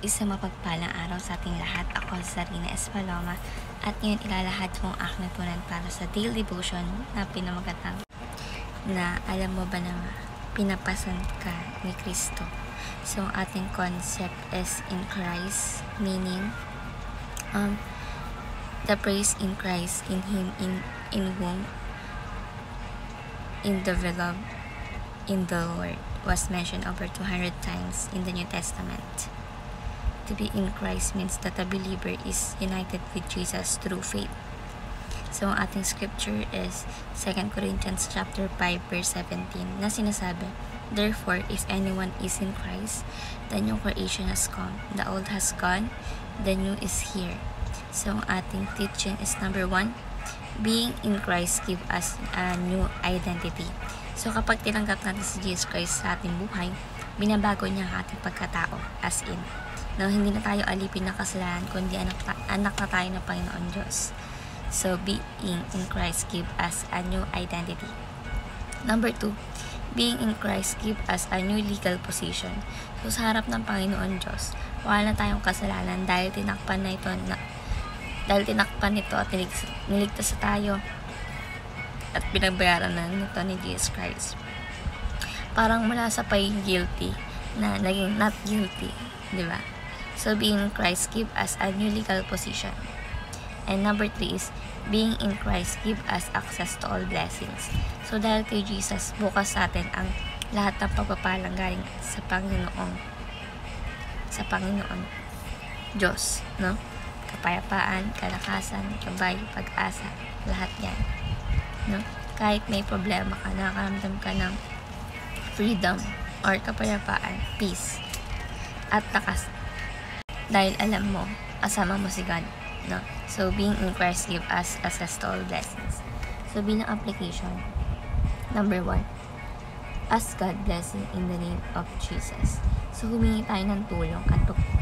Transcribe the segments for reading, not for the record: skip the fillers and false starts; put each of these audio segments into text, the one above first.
Isang mapagpalang araw sa ating lahat. Ako si Sarina Espaloma at ngayon ilalahad kong aking natunan para sa daily devotion na pinamagatang na alam mo ba na pinapasan ka ni Kristo. So ang ating concept is in Christ, meaning the praise in Christ, in Him, in whom, in the beloved, in the Lord was mentioned over 200 times in the New Testament. To be in Christ means that a believer is united with Jesus through faith. So, ang ating scripture is 2 Corinthians chapter 5 verse 17 na sinasabi, "Therefore, if anyone is in Christ, the new creation has come. The old has gone, the new is here." So, ang ating teaching is number 1, being in Christ give us a new identity. So, kapag tinanggap natin si Jesus Christ sa ating buhay, binabago niya ang ating pagkatao, as in, na hindi na tayo alipin ng kasalanan, kundi anak na tayo ng Panginoon Diyos. So, being in Christ give us a new identity. Number 2, being in Christ give us a new legal position. So, sa harap ng Panginoon Diyos, wala na tayong kasalanan dahil tinakpan nito at niligtas tayo at pinagbayaran na nito ni Jesus Christ. Parang mula sa pagiging guilty na naging not guilty, di ba? So, being in Christ give us a new legal position. And number 3 is, being in Christ give us access to all blessings. So, dahil kay Jesus, bukas sa atin ang lahat ng pagpapalang galing sa Panginoon Diyos, no? Kapayapaan, kalakasan, gabay, pag-asa, lahat yan, no? Kahit may problema ka, nakakaramdam ka ng freedom or kapayapaan, peace, at takas. Dahil alam mo, kasama mo si God, no? So, being in Christ give us access to all blessings. So, bilang application, number 1, ask God blessing in the name of Jesus. So, humingi tayo ng tulong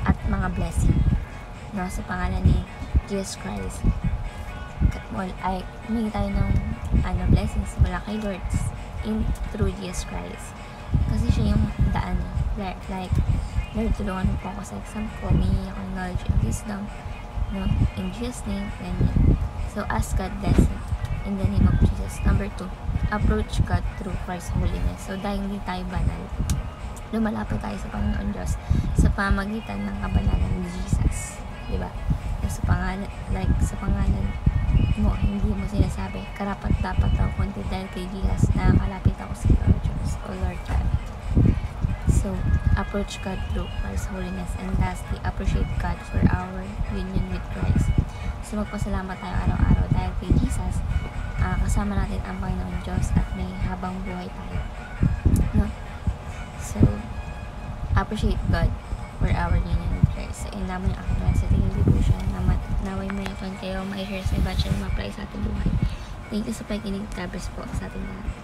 at mga blessing, no? Sa pangalan ni Jesus Christ. Ay, humingi tayo ng blessings mula kay Lord through Jesus Christ. Kasi siya yung daan, like, Lord, tulungan mo po ako sa exam ko. May akong knowledge and wisdom. No? In Jesus' name, ganyan. So, ask God blessing in the name of Jesus. Number 2, approach God through Christ's holiness. So, dahil hindi tayo banal, lumalapit tayo sa Panginoon Diyos sa pamagitan ng kabanalan ni Jesus. Diba? Sa pangalan mo, hindi mo sinasabi, karapat-dapat ako konti dahil kay Jesus na kalapit ako sa Lord Diyos o Lord God. So, approach God through Christ's holiness. And lastly, appreciate God for our union with Christ. So, magpasalamat tayo araw-araw dahil kay Jesus, kasama natin ang Panginoon Diyos at may habang buhay tayo. No? So, appreciate God for our union with Christ. So, naman yung aking sa daily devotion na naway mo yung kayo, ma-share sa iba siya, ma-apply sa ating buhay. Thank you sa pakikinig. God bless po sa ating lahat.